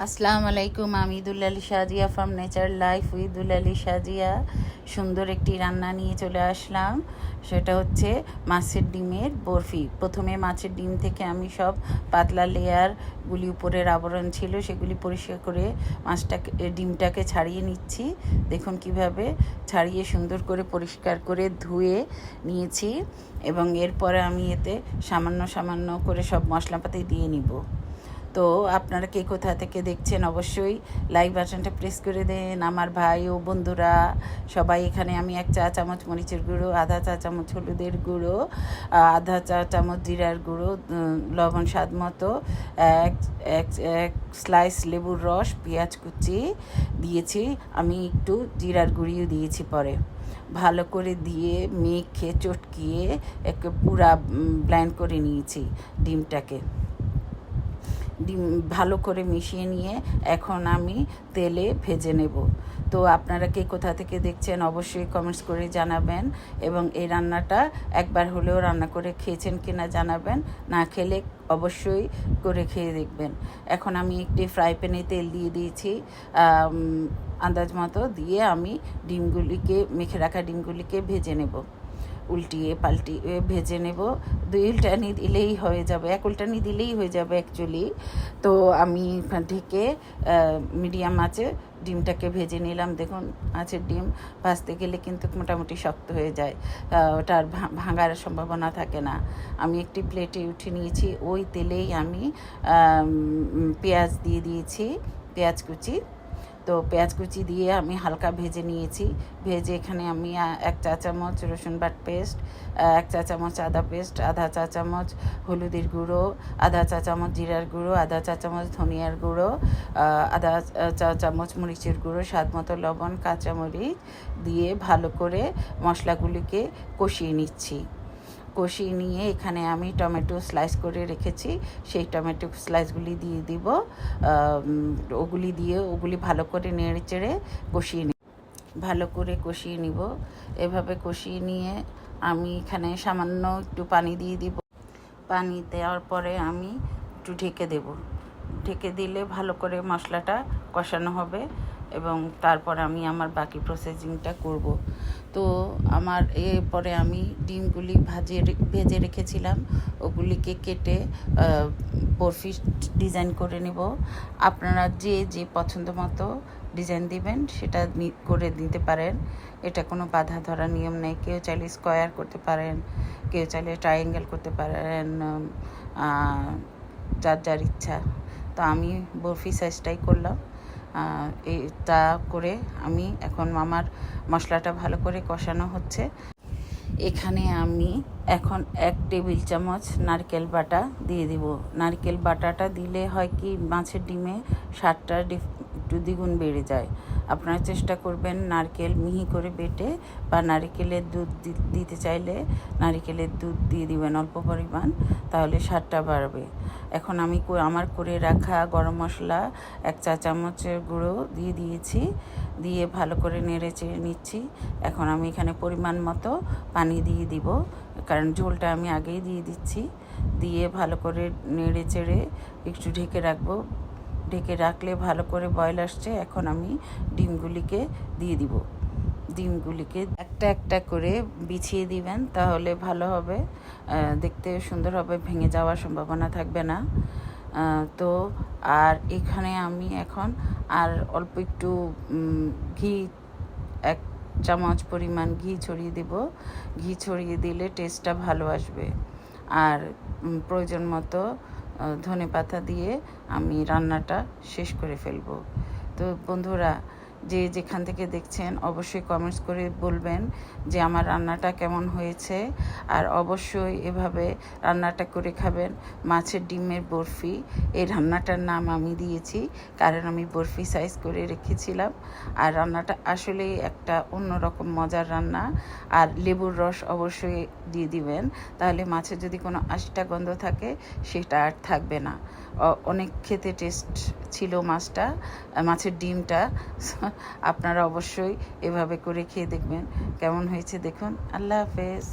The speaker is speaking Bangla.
আসসালামু আলাইকুম। আমি Dulali Sajia from Nature Life with Dulali Sajia সুন্দর একটি রান্না নিয়ে চলে আসলাম। সেটা হচ্ছে মাছের ডিমের বরফি। প্রথমে মাছের ডিম থেকে আমি সব পাতলা লেয়ারগুলি উপরের আবরণ ছিল সেগুলি পরিষ্কার করে ডিমটাকে ছাড়িয়ে নিচ্ছি। দেখুন কিভাবে ছাড়িয়ে সুন্দর করে পরিষ্কার করে ধুয়ে নিয়েছি এবং এরপরে আমি এতে সামান্য সামান্য করে সব মশলাপাতি দিয়ে নিব। তো আপনারা কে কোথা থেকে দেখছেন অবশ্যই লাইক বাটনটা প্রেস করে দেন। আমার ভাই ও বন্ধুরা সবাই, এখানে আমি 1 চা চামচ মরিচের গুঁড়ো, আধা চা চামচ হলুদের গুঁড়ো, আধা চা চামচ জিরার গুঁড়ো, লবণ স্বাদ মতো, এক এক এক স্লাইস লেবুর রস, পেঁয়াজ কুচি দিয়েছি। আমি একটু জিরার গুঁড়িও দিয়েছি পরে। ভালো করে দিয়ে মেখে চটকিয়ে একে পুরা ব্লেন্ড করে নিয়েছি ডিমটাকে। ডিম ভালো করে মিশিয়ে নিয়ে এখন আমি তেলে ভেজে নেব। তো আপনারা কে কোথা থেকে দেখছেন অবশ্যই কমেন্টস করে জানাবেন এবং এই রান্নাটা একবার হলেও রান্না করে খেয়েছেন কিনা জানাবেন। না খেলে অবশ্যই করে খেয়ে দেখবেন। এখন আমি একটি ফ্রাই প্যানে তেল দিয়ে দিয়েছি আন্দাজ মতো, দিয়ে আমি মেখে রাখা ডিমগুলিকে ভেজে নেব। উল্টিয়ে পাল্টিয়ে ভেজে নেব। 2 উল্টানি দিলেই হয়ে যাবে, 1 উল্টানি দিলেই হয়ে যাবে অ্যাকচুয়ালি। তো আমি ঢেকে মিডিয়াম আঁচে ডিমটাকে ভেজে নিলাম। দেখুন, মাছের ডিম ভাজতে গেলে কিন্তু মোটামুটি শক্ত হয়ে যায়, ওটার ভাঙার সম্ভাবনা থাকে না। আমি একটি প্লেটে উঠে নিয়েছি। ওই তেলেই আমি পেঁয়াজ দিয়ে দিয়েছি, পেঁয়াজ কুচি। তো পেঁয়াজ কুচি দিয়ে আমি হালকা ভেজে নিয়েছি। ভেজে এখানে আমি 1 চা চামচ রসুন বাট পেস্ট, 1 চা চামচ আদা পেস্ট, আধা চা চামচ হলুদের গুঁড়ো, আধা চা চামচ জিরার গুঁড়ো, আধা চা চামচ ধনিয়ার গুঁড়ো, আধা চা চামচ মরিচের গুঁড়ো, স্বাদ মতো লবণ, কাঁচামরিচ দিয়ে ভালো করে মশলাগুলিকে কষিয়ে নিচ্ছি। কষিয়ে নিয়ে এখানে আমি টমেটো স্লাইস করে রেখেছি, সেই টমেটো স্লাইসগুলি দিয়ে দিব। ওগুলি ভালো করে নেড়ে চেড়ে ভালো করে কষিয়ে নিব। এভাবে কষিয়ে নিয়ে আমি এখানে সামান্য একটু পানি দিয়ে দিব। পানি দেওয়ার পরে আমি একটু ঢেকে দেব। ঢেকে দিলে ভালো করে মশলাটা কষানো হবে এবং তারপর আমি আমার বাকি প্রসেসিংটা করব। তো আমার এরপরে আমি ডিমগুলি ভেজে রেখেছিলাম, ওগুলিকে কেটে বরফি ডিজাইন করে নেব। আপনারা যে পছন্দ মতো ডিজাইন দিবেন সেটা করে দিতে পারেন। এটা কোনো বাধা ধরা নিয়ম নেই। কেউ চাইলে স্কোয়ার করতে পারেন, কেউ চাইলে ট্রায়াঙ্গেল করতে পারেন, যার যার ইচ্ছা। তো আমি বরফি সাইজটাই করলাম। এটা করে আমি এখন আমার মশলাটা ভালো করে কষানো হচ্ছে। এখানে আমি এখন 1 টেবিল চামচ নারকেল বাটা দিয়ে দিব। নারকেল বাটাটা দিলে হয় কি, মাছের ডিমে স্বাদটা একটু দ্বিগুণ বেড়ে যায়। আপনারা চেষ্টা করবেন নারকেল মিহি করে বেটে, বা নারকেলের দুধ দিতে চাইলে নারকেলের দুধ দিয়ে দিবেন অল্প পরিমাণ, তাহলে স্বাদটা বাড়বে। এখন আমি আমার করে রাখা গরম মশলা 1 চা চামচের গুঁড়ো দিয়ে দিয়েছি, দিয়ে ভালো করে নেড়ে চেড়ে নিচ্ছি। এখন আমি এখানে পরিমাণ মতো পানি দিয়ে দিব, কারণ ঝোলটা আমি আগেই দিয়ে দিচ্ছি। দিয়ে ভালো করে নেড়ে চেড়ে একটু ঢেকে রাখবো। ঢেকে রাখলে ভালো করে বয়েল আসছে। এখন আমি ডিমগুলিকে দিয়ে দিব। ডিমগুলিকে একটা একটা করে বিছিয়ে দিবেন, তাহলে ভালো হবে, দেখতে সুন্দর হবে, ভেঙে যাওয়ার সম্ভাবনা থাকবে না। তো আর এখানে আমি এখন আর অল্প একটু ঘি, 1 চামচ পরিমাণ ঘি ছড়িয়ে দেব। ঘি ছড়িয়ে দিলে টেস্টটা ভালো আসবে। আর প্রয়োজন মতো ধনেপাতা দিয়ে আমি রান্নাটা শেষ করে ফেলব। তো বন্ধুরা, যেখান থেকে দেখছেন অবশ্যই কমেন্টস করে বলবেন যে আমার রান্নাটা কেমন হয়েছে। আর অবশ্যই এভাবে রান্নাটা করে খাবেন। মাছের ডিমের বরফি, এই রান্নাটার নাম আমি দিয়েছি কারণ আমি বরফি সাইজ করে রেখেছিলাম। আর রান্নাটা আসলেই একটা অন্যরকম মজার রান্না। আর লেবুর রস অবশ্যই দিয়ে দিবেন, তাহলে মাছের যদি কোনো আষ্টা গন্ধ থাকে সেটা আর থাকবে না। অনেক খেতে টেস্ট ছিল মাছের ডিমটা। আপনারা অবশ্যই এভাবে করে খেয়ে দেখবেন কেমন হয়েছে। দেখুন, আল্লাহ হাফেজ।